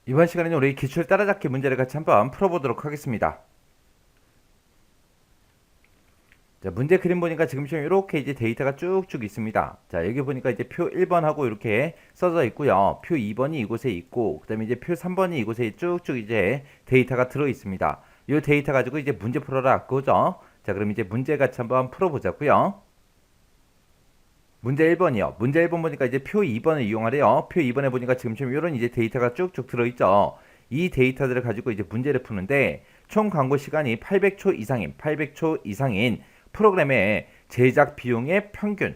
이번 시간에는 우리 기출 따라잡기 문제를 같이 한번 풀어보도록 하겠습니다. 자, 문제 그림 보니까 지금 이렇게 이제 데이터가 쭉쭉 있습니다. 자, 여기 보니까 이제 표 1번하고 이렇게 써져 있고요. 표 2번이 이곳에 있고, 그 다음에 이제 표 3번이 이곳에 쭉쭉 이제 데이터가 들어 있습니다. 이 데이터 가지고 이제 문제 풀어라 그거죠. 자, 그럼 이제 문제 같이 한번 풀어보자고요. 문제 1번이요. 문제 1번 보니까 이제 표 2번을 이용하래요. 표 2번에 보니까 지금 이런 이제 데이터가 쭉쭉 들어있죠. 이 데이터들을 가지고 이제 문제를 푸는데 총 광고 시간이 800초 이상인 프로그램의 제작 비용의 평균.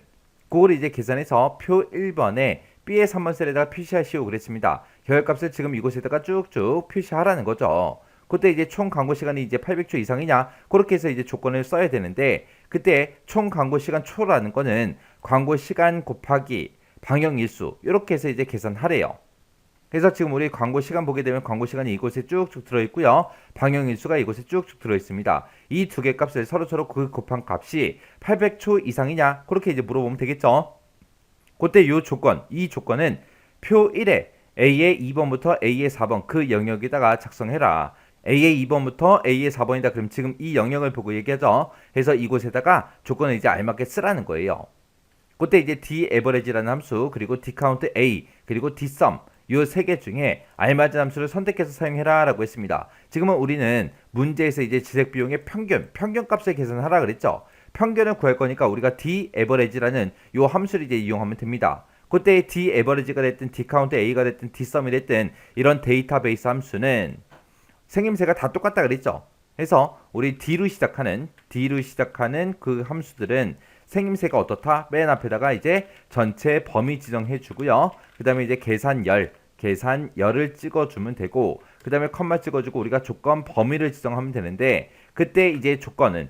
그걸 이제 계산해서 표 1번에 B의 3번 셀에다가 표시하시오 그랬습니다. 결값을 지금 이곳에다가 쭉쭉 표시하라는 거죠. 그때 이제 총 광고 시간이 이제 800초 이상이냐 그렇게 해서 이제 조건을 써야 되는데 그때 총 광고 시간 초라는 거는 광고 시간 곱하기 방영 일수 이렇게 해서 이제 계산하래요. 그래서 지금 우리 광고 시간 보게 되면 광고 시간이 이곳에 쭉쭉 들어있고요. 방영 일수가 이곳에 쭉쭉 들어있습니다. 이 두 개 값을 서로 그 곱한 값이 800초 이상이냐 그렇게 이제 물어보면 되겠죠. 그때 이 조건은 표 1에 A의 2번부터 A의 4번 그 영역에다가 작성해라. A의 2번부터 A의 4번이다. 그럼 지금 이 영역을 보고 얘기하죠. 그래서 이곳에다가 조건을 이제 알맞게 쓰라는 거예요. 그때 이제 daverage라는 함수 그리고 dcount A 그리고 dsum 요 세 개 중에 알맞은 함수를 선택해서 사용해라 라고 했습니다. 지금은 우리는 문제에서 이제 지색 비용의 평균 값을 계산하라 그랬죠. 평균을 구할 거니까 우리가 daverage라는 요 함수를 이제 이용하면 됩니다. 그때 daverage가 됐든 dcount A가 됐든 dsum이 됐든 이런 데이터베이스 함수는 생김새가 다 똑같다 그랬죠. 그래서 우리 D로 시작하는 그 함수들은 생김새가 어떻다? 맨 앞에다가 이제 전체 범위 지정해 주고요. 그 다음에 이제 계산열을 찍어주면 되고, 그 다음에 컴마 찍어주고 우리가 조건 범위를 지정하면 되는데, 그때 이제 조건은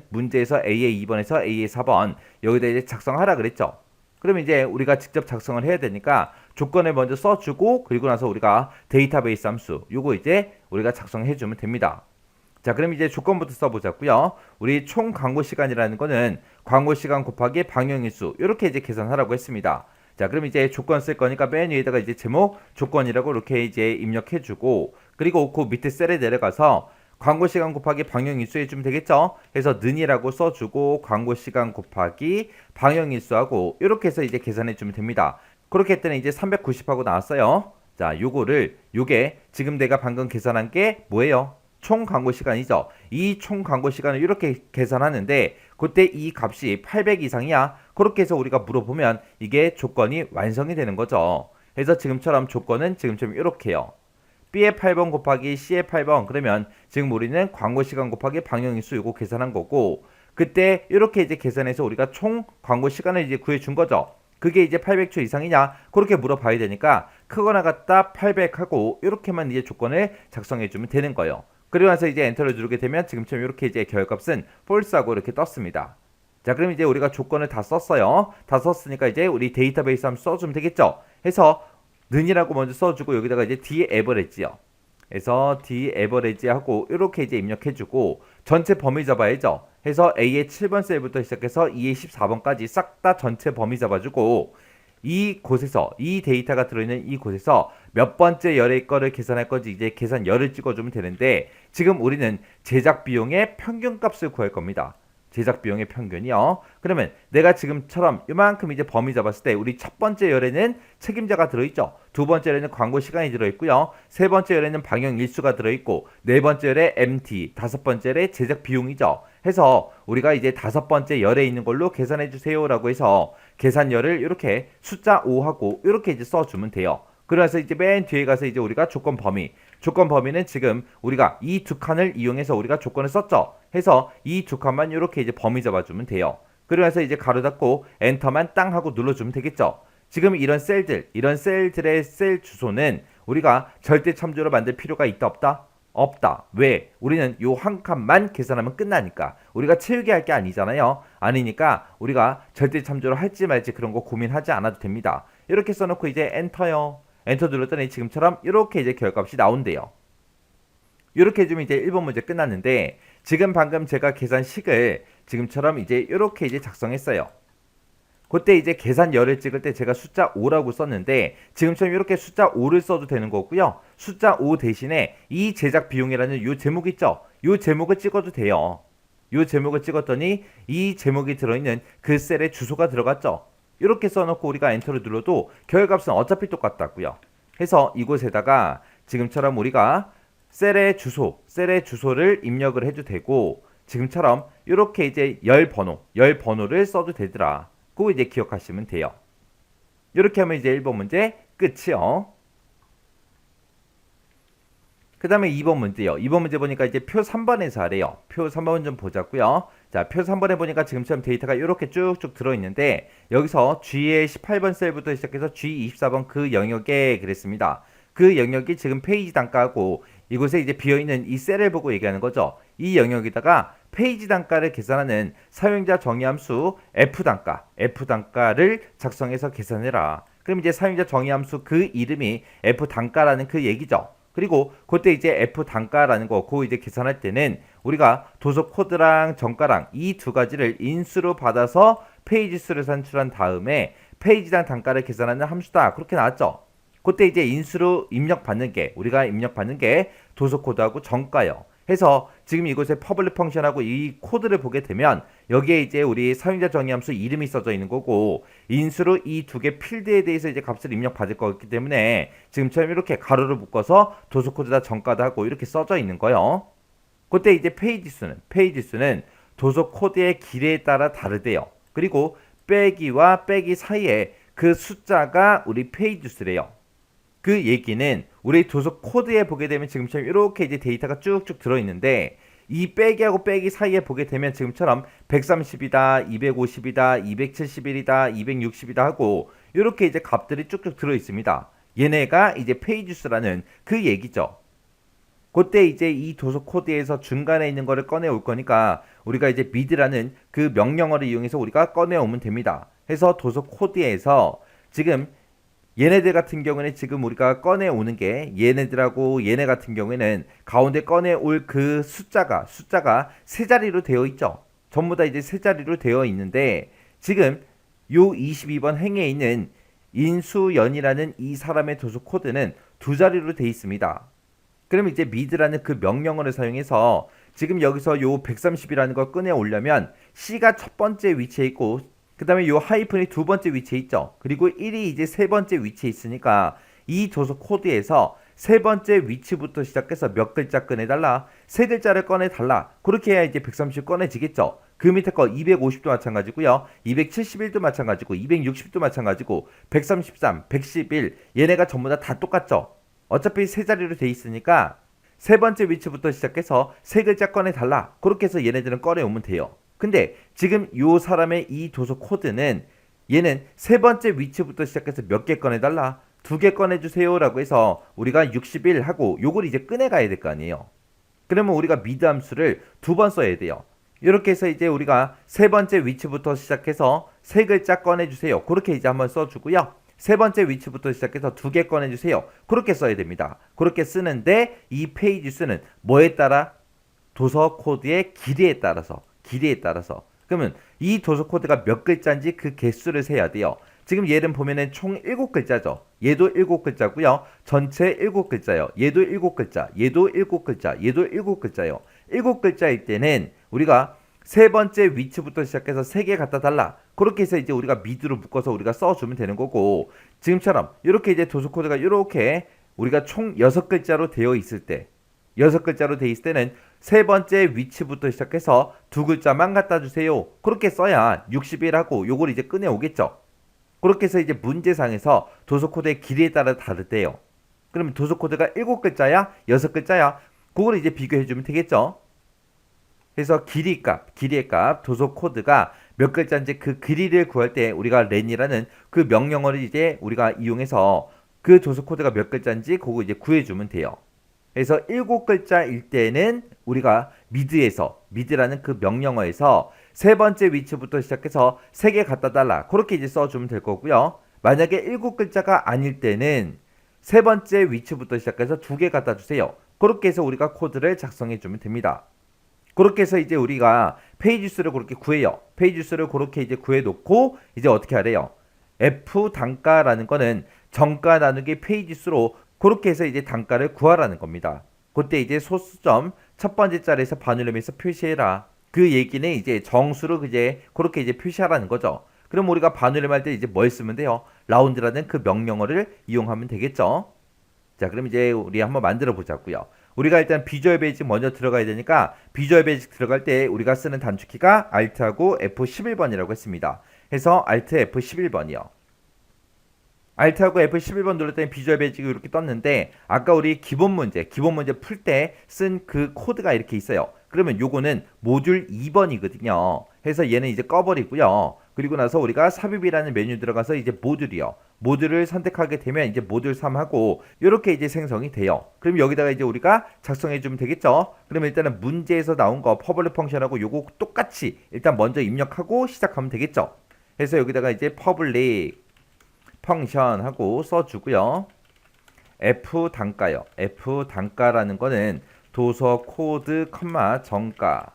문제에서 A의 2번에서 A의 4번 여기다 이제 작성하라 그랬죠. 그러면 이제 우리가 직접 작성을 해야 되니까 조건을 먼저 써주고 그리고 나서 우리가 데이터베이스 함수 요거 이제 우리가 작성해 주면 됩니다. 자, 그럼 이제 조건부터 써보자고요. 우리 총 광고 시간이라는 거는 광고 시간 곱하기 방영일수 이렇게 이제 계산하라고 했습니다. 자, 그럼 이제 조건 쓸 거니까 맨 위에다가 이제 제목 조건이라고 이렇게 이제 입력해주고 그리고 그 밑에 셀에 내려가서 광고 시간 곱하기 방영 일수 해주면 되겠죠? 해서 는이라고 써주고 광고 시간 곱하기 방영 일수하고 이렇게 해서 이제 계산해주면 됩니다. 그렇게 했더니 이제 390하고 나왔어요. 자, 요게 지금 내가 방금 계산한 게 뭐예요? 총 광고 시간이죠. 이 총 광고 시간을 이렇게 계산하는데 그때 이 값이 800 이상이야. 그렇게 해서 우리가 물어보면 이게 조건이 완성이 되는 거죠. 그래서 지금처럼 조건은 지금처럼 이렇게요. B의 8번 곱하기 C의 8번 그러면 지금 우리는 광고 시간 곱하기 방영일수 이거 계산한 거고 그때 이렇게 이제 계산해서 우리가 총 광고 시간을 이제 구해 준 거죠. 그게 이제 800초 이상이냐 그렇게 물어봐야 되니까 크거나 같다 800하고 이렇게만 이제 조건을 작성해 주면 되는 거예요. 그리고 나서 이제 엔터를 누르게 되면 지금처럼 이렇게 이제 결값은 false하고 이렇게 떴습니다. 자, 그럼 이제 우리가 조건을 다 썼어요. 다 썼으니까 이제 우리 데이터베이스 한번 써주면 되겠죠. 해서 는이라고 먼저 써주고 여기다가 이제 daverage요. 그래서 daverage 하고 이렇게 이제 입력해주고 전체 범위 잡아야죠. 해서 A의 7번 셀부터 시작해서 E의 14번까지 싹 다 전체 범위 잡아주고 이곳에서 이 데이터가 들어있는 이곳에서 몇 번째 열의 거를 계산할 건지 이제 계산 열을 찍어주면 되는데 지금 우리는 제작 비용의 평균값을 구할 겁니다. 제작 비용의 평균이요. 그러면 내가 지금처럼 이만큼 이제 범위 잡았을 때 우리 첫 번째 열에는 책임자가 들어있죠. 두 번째 열에는 광고 시간이 들어있고요. 세 번째 열에는 방영 일수가 들어있고 네 번째 열에 MT, 다섯 번째 열에 제작 비용이죠. 해서 우리가 이제 다섯 번째 열에 있는 걸로 계산해 주세요라고 해서 계산열을 이렇게 숫자 5하고 이렇게 이제 써주면 돼요. 그래서 이제 맨 뒤에 가서 이제 우리가 조건 범위는 지금 우리가 이 두 칸을 이용해서 우리가 조건을 썼죠. 해서 이 두 칸만 이렇게 이제 범위 잡아주면 돼요. 그러면서 이제 가로 닫고 엔터만 땅 하고 눌러주면 되겠죠. 지금 이런 셀들의 셀 주소는 우리가 절대 참조로 만들 필요가 있다 없다? 없다. 왜? 우리는 요 한 칸만 계산하면 끝나니까. 우리가 채우게 할 게 아니잖아요. 아니니까 우리가 절대 참조를 할지 말지 그런 거 고민하지 않아도 됩니다. 이렇게 써놓고 이제 엔터요. 엔터 눌렀더니 지금처럼 이렇게 이제 결값이 나온대요. 이렇게 해주면 이제 1번 문제 끝났는데 지금 방금 제가 계산식을 지금처럼 이제 이렇게 이제 작성했어요. 그때 이제 계산열을 찍을 때 제가 숫자 5라고 썼는데 지금처럼 이렇게 숫자 5를 써도 되는 거고요. 숫자 5 대신에 이 제작 비용이라는 요 제목 있죠? 요 제목을 찍어도 돼요. 요 제목을 찍었더니 이 제목이 들어있는 그 셀에 주소가 들어갔죠? 이렇게 써놓고 우리가 엔터를 눌러도 결과값은 어차피 똑같다고요. 해서 이곳에다가 지금처럼 우리가 셀의 주소를 입력을 해도 되고 지금처럼 이렇게 이제 열 번호를 써도 되더라. 그거 이제 기억하시면 돼요. 이렇게 하면 이제 1번 문제 끝이요. 그 다음에 2번 문제요. 2번 문제 보니까 이제 표 3번에서 하래요. 표 3번 좀 보자고요. 자, 표 3번에 보니까 지금처럼 데이터가 이렇게 쭉쭉 들어있는데 여기서 G의 18번 셀부터 시작해서 G24번 그 영역에 그랬습니다. 그 영역이 지금 페이지 단가고 이곳에 이제 비어있는 이 셀을 보고 얘기하는 거죠. 이 영역에다가 페이지 단가를 계산하는 사용자 정의함수 F단가를 작성해서 계산해라. 그럼 이제 사용자 정의함수 그 이름이 F단가라는 그 얘기죠. 그리고 그때 이제 F단가라는 거, 그거 이제 계산할 때는 우리가 도서 코드랑 정가랑 이 두 가지를 인수로 받아서 페이지 수를 산출한 다음에 페이지당 단가를 계산하는 함수다. 그렇게 나왔죠. 그때 이제 인수로 우리가 입력받는 게 도서 코드하고 정가요. 해서 지금 이곳에 퍼블릭 펑션하고 이 코드를 보게 되면 여기에 이제 우리 사용자 정의함수 이름이 써져 있는 거고 인수로 이 두 개 필드에 대해서 이제 값을 입력받을 거기 때문에 지금처럼 이렇게 가로를 묶어서 도서 코드다 정가다 하고 이렇게 써져 있는 거예요. 그때 이제 페이지 수는 도서 코드의 길이에 따라 다르대요. 그리고 빼기와 빼기 사이에 그 숫자가 우리 페이지 수래요. 그 얘기는 우리 도서 코드에 보게 되면 지금처럼 이렇게 이제 데이터가 쭉쭉 들어있는데 이 빼기하고 빼기 사이에 보게 되면 지금처럼 130이다, 250이다, 271이다, 260이다 하고 이렇게 이제 값들이 쭉쭉 들어있습니다. 얘네가 이제 페이지 수라는 그 얘기죠. 그때 이제 이 도서 코드에서 중간에 있는 거를 꺼내 올 거니까 우리가 이제 mid라는 그 명령어를 이용해서 우리가 꺼내 오면 됩니다. 해서 도서 코드에서 지금 얘네들 같은 경우는 지금 우리가 꺼내 오는 게 얘네들하고 얘네 같은 경우에는 가운데 꺼내 올 그 숫자가 세 자리로 되어 있죠. 전부 다 이제 세 자리로 되어 있는데 지금 요 22번 행에 있는 인수연이라는 이 사람의 도서 코드는 두 자리로 되어 있습니다. 그럼 이제 mid라는 그 명령어를 사용해서 지금 여기서 요 130이라는 걸 꺼내 오려면 C가 첫 번째 위치에 있고 그 다음에 요 하이픈이 두 번째 위치에 있죠. 그리고 1이 이제 세 번째 위치에 있으니까 이 도서 코드에서 세 번째 위치부터 시작해서 몇 글자 꺼내달라, 세 글자를 꺼내달라. 그렇게 해야 이제 130 꺼내지겠죠. 그 밑에 거 250도 마찬가지고요. 271도 마찬가지고 260도 마찬가지고 133, 111 얘네가 전부 다 똑같죠. 어차피 세 자리로 돼 있으니까 세 번째 위치부터 시작해서 세 글자 꺼내달라. 그렇게 해서 얘네들은 꺼내오면 돼요. 근데 지금 요 사람의 이 도서 코드는 얘는 세 번째 위치부터 시작해서 몇 개 꺼내달라, 두 개 꺼내주세요 라고 해서 우리가 61 하고 요걸 이제 꺼내가야 될 거 아니에요. 그러면 우리가 미드 함수를 두 번 써야 돼요. 이렇게 해서 이제 우리가 세 번째 위치부터 시작해서 세 글자 꺼내주세요. 그렇게 이제 한번 써주고요. 세 번째 위치부터 시작해서 두 개 꺼내주세요. 그렇게 써야 됩니다. 그렇게 쓰는데 이 페이지 수는 뭐에 따라? 도서 코드의 길이에 따라서 그러면 이 도서 코드가 몇 글자인지 그 개수를 세야 돼요. 지금 얘는 보면은 총 7글자죠. 얘도 7글자고요. 전체 7글자예요. 얘도 7글자, 얘도 7글자, 얘도 7글자예요. 7글자일 때는 우리가 세 번째 위치부터 시작해서 세 개 갖다 달라. 그렇게 해서 이제 우리가 미드로 묶어서 우리가 써주면 되는 거고 지금처럼 이렇게 이제 도서 코드가 이렇게 우리가 총 6글자로 되어 있을 때 6글자로 되어 있을 때는 세 번째 위치부터 시작해서 두 글자만 갖다 주세요. 그렇게 써야 61하고 요걸 이제 꺼내 오겠죠. 그렇게 해서 이제 문제상에서 도서 코드의 길이에 따라 다르대요. 그러면 도서 코드가 7글자야? 6글자야? 그걸 이제 비교해 주면 되겠죠. 그래서 길이의 값, 도서 코드가 몇 글자인지 그 길이를 구할 때 우리가 len이라는 그 명령어를 이제 우리가 이용해서 그 도서 코드가 몇 글자인지 그거 이제 구해주면 돼요. 그래서 7글자일 때는 우리가 mid라는 그 명령어에서 세 번째 위치부터 시작해서 세 개 갖다 달라. 그렇게 이제 써주면 될 거고요. 만약에 7글자가 아닐 때는 세 번째 위치부터 시작해서 두 개 갖다 주세요. 그렇게 해서 우리가 코드를 작성해 주면 됩니다. 그렇게 해서 이제 우리가 페이지 수를 그렇게 구해요. 페이지 수를 그렇게 이제 구해 놓고 이제 어떻게 하래요? F 단가라는 거는 정가 나누기 페이지 수로 그렇게 해서 이제 단가를 구하라는 겁니다. 그때 이제 소수점 첫 번째 자리에서 반올림해서 표시해라. 그 얘기는 이제 정수로 이제 그렇게 이제 표시하라는 거죠. 그럼 우리가 반올림할 때 이제 뭘 쓰면 돼요? 라운드라는 그 명령어를 이용하면 되겠죠. 자, 그럼 이제 우리 한번 만들어 보자고요. 우리가 일단 비주얼 베이직 먼저 들어가야 되니까 비주얼 베이직 들어갈 때 우리가 쓰는 단축키가 Alt하고 F11번이라고 했습니다. 해서 Alt F11번이요. Alt하고 F11번 누르더니 비주얼 베이직이 이렇게 떴는데 아까 우리 기본 문제 풀 때 쓴 그 코드가 이렇게 있어요. 그러면 요거는 모듈 2번이거든요. 해서 얘는 이제 꺼버리고요. 그리고 나서 우리가 삽입이라는 메뉴 들어가서 이제 모듈이요. 모듈을 선택하게 되면 이제 모듈 3하고 이렇게 이제 생성이 돼요. 그럼 여기다가 이제 우리가 작성해 주면 되겠죠. 그러면 일단은 문제에서 나온 거 퍼블릭 펑션하고 요거 똑같이 일단 먼저 입력하고 시작하면 되겠죠. 그래서 여기다가 이제 퍼블릭 펑션 하고 써주고요. F 단가요. F 단가라는 거는 도서 코드 컴마 정가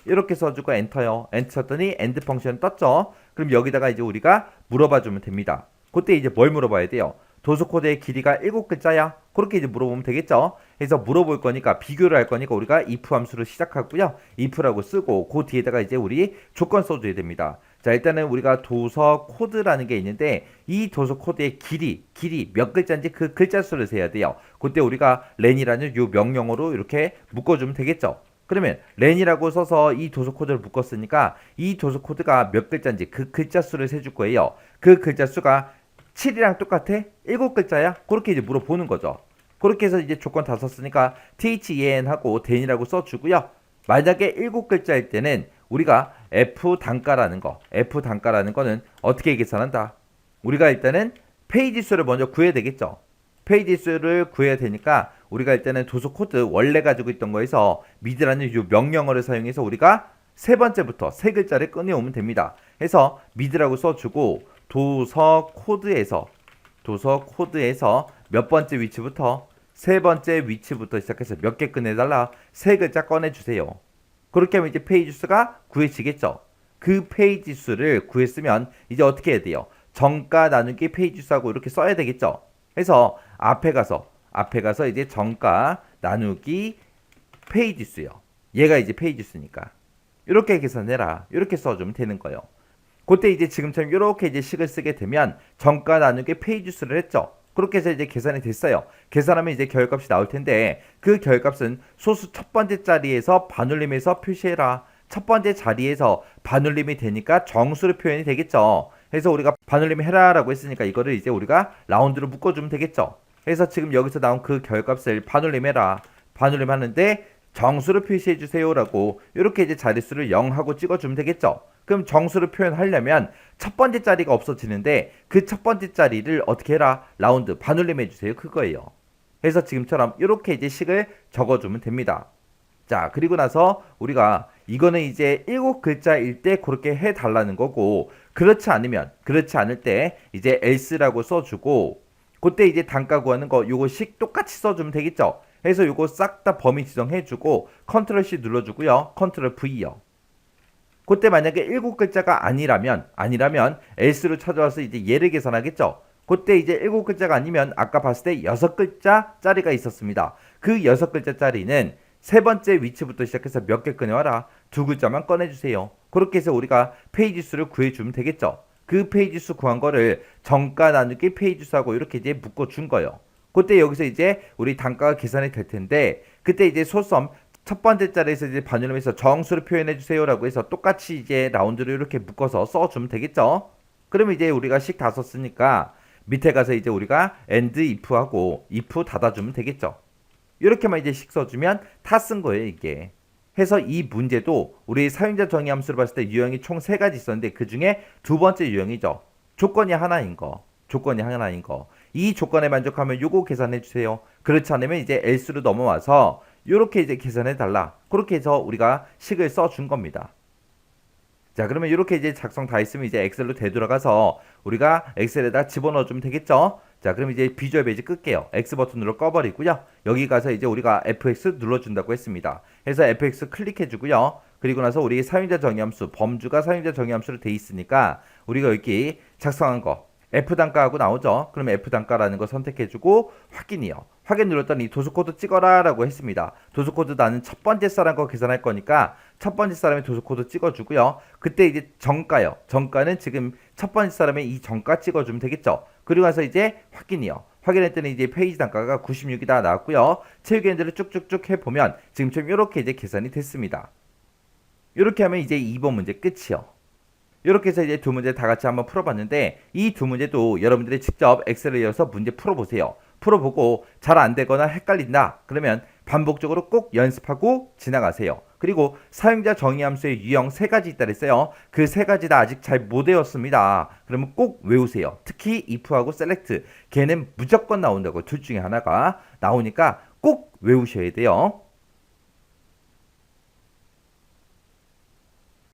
이렇게 써주고 엔터요. 엔터 쳤더니 엔드 펑션 떴죠. 그럼 여기다가 이제 우리가 물어봐 주면 됩니다. 그때 이제 뭘 물어봐야 돼요? 도서 코드의 길이가 7글자야? 그렇게 이제 물어보면 되겠죠. 그래서 물어볼 거니까 비교를 할 거니까 우리가 if 함수로 시작하고요. if라고 쓰고 그 뒤에다가 이제 우리 조건 써줘야 됩니다. 자, 일단은 우리가 도서 코드라는 게 있는데 이 도서 코드의 길이 몇 글자인지 그 글자 수를 세야 돼요. 그때 우리가 렌이라는 요 명령어로 이렇게 묶어주면 되겠죠. 그러면 렌이라고 써서 이 도서 코드를 묶었으니까 이 도서 코드가 몇 글자인지 그 글자 수를 세줄 거예요. 그 글자 수가 7이랑 똑같아? 7글자야? 그렇게 이제 물어보는 거죠. 그렇게 해서 이제 조건 다 썼으니까 then 하고 then이라고 써주고요. 만약에 7글자일 때는 우리가 F 단가라는 거는 어떻게 계산한다? 우리가 일단은 페이지 수를 먼저 구해야 되겠죠. 페이지 수를 구해야 되니까 우리가 일단은 도서 코드 원래 가지고 있던 거에서 미드라는 이 명령어를 사용해서 우리가 세 번째부터 세 글자를 꺼내오면 됩니다. 해서 미드라고 써주고 도서 코드에서 몇 번째 위치부터 세 번째 위치부터 시작해서 몇 개 꺼내달라 세 글자 꺼내주세요. 그렇게 하면 이제 페이지 수가 구해지겠죠. 그 페이지 수를 구했으면 이제 어떻게 해야 돼요? 정가 나누기 페이지 수하고 이렇게 써야 되겠죠. 그래서 앞에 가서 이제 정가 나누기 페이지 수요. 얘가 이제 페이지 수니까 이렇게 계산해라. 이렇게 써주면 되는 거예요. 그때 이제 지금처럼 이렇게 이제 식을 쓰게 되면 정가 나누기 페이지 수를 했죠. 그렇게 해서 이제 계산이 됐어요. 계산하면 이제 결값이 나올 텐데 그 결값은 소수 첫 번째 자리에서 반올림해서 표시해라. 첫 번째 자리에서 반올림이 되니까 정수로 표현이 되겠죠. 그래서 우리가 반올림 해라라고 했으니까 이거를 이제 우리가 라운드로 묶어주면 되겠죠. 그래서 지금 여기서 나온 그 결값을 반올림 해라. 반올림 하는데 정수로 표시해 주세요라고 이렇게 이제 자릿수를 0하고 찍어주면 되겠죠. 그럼 정수로 표현하려면 첫 번째 자리가 없어지는데 그 첫 번째 자리를 어떻게 해라? 라운드 반올림 해주세요. 그거예요. 그래서 지금처럼 이렇게 이제 식을 적어주면 됩니다. 자, 그리고 나서 우리가 이거는 이제 7글자일 때 그렇게 해달라는 거고 그렇지 않을 때 이제 else라고 써주고 그때 이제 단가 구하는 거 요거식 똑같이 써주면 되겠죠. 그래서 요거 싹 다 범위 지정해주고 컨트롤 C 눌러주고요. 컨트롤 V요. 그때 만약에 7글자가 아니라면 else로 찾아와서 이제 얘를 계산하겠죠. 그때 이제 7글자가 아니면 아까 봤을 때 6글자짜리가 있었습니다. 그 6글자짜리는 세 번째 위치부터 시작해서 몇 개 꺼내와라. 2글자만 꺼내주세요. 그렇게 해서 우리가 페이지 수를 구해주면 되겠죠. 그 페이지 수 구한 거를 정가 나누기 페이지 수하고 이렇게 이제 묶어준 거예요. 그때 여기서 이제 우리 단가가 계산이 될 텐데 그때 이제 소섬 첫 번째 자리에서 이제 반올림해서 정수를 표현해 주세요라고 해서 똑같이 이제 라운드로 이렇게 묶어서 써주면 되겠죠. 그러면 이제 우리가 식 다 썼으니까 밑에 가서 이제 우리가 end if하고 if 닫아주면 되겠죠. 이렇게만 이제 식 써주면 다 쓴 거예요 이게. 해서 이 문제도 우리 사용자 정의 함수를 봤을 때 유형이 총 3가지 있었는데 그 중에 두 번째 유형이죠. 조건이 하나인 거. 이 조건에 만족하면 요거 계산해 주세요. 그렇지 않으면 이제 else로 넘어와서 요렇게 이제 계산해 달라. 그렇게 해서 우리가 식을 써준 겁니다. 자, 그러면 이렇게 이제 작성 다 했으면 이제 엑셀로 되돌아가서 우리가 엑셀에다 집어넣어 주면 되겠죠? 자, 그럼 이제 비주얼 베이지 끌게요. X 버튼으로 꺼버리고요. 여기 가서 이제 우리가 FX 눌러준다고 했습니다. 그래서 FX 클릭해주고요. 그리고 나서 우리 사용자 정의함수, 범주가 사용자 정의함수로 돼 있으니까 우리가 여기 작성한 거 F 단가하고 나오죠. 그러면 F 단가라는 거 선택해주고 확인이요. 확인 눌렀더니 도수코드 찍어라 라고 했습니다. 도수코드 나는 첫 번째 사람 거 계산할 거니까 첫 번째 사람의 도수코드 찍어주고요. 그때 이제 정가요. 정가는 지금 첫 번째 사람의 이 정가 찍어주면 되겠죠. 그리고 나서 이제 확인이요. 확인했더니 이제 페이지 단가가 96이다 나왔고요. 채우기 엔드를 쭉쭉쭉 해보면 지금처럼 이렇게 이제 계산이 됐습니다. 이렇게 하면 이제 2번 문제 끝이요. 이렇게 해서 이제 두 문제 다 같이 한번 풀어봤는데 이 두 문제도 여러분들이 직접 엑셀을 열어서 문제 풀어보세요. 풀어보고 잘 안되거나 헷갈린다 그러면 반복적으로 꼭 연습하고 지나가세요. 그리고 사용자 정의함수의 유형 3가지 있다 그랬어요. 그 3가지 다 아직 잘 못 외웠습니다. 그러면 꼭 외우세요. 특히 if하고 select 걔는 무조건 나온다고 둘 중에 하나가 나오니까 꼭 외우셔야 돼요.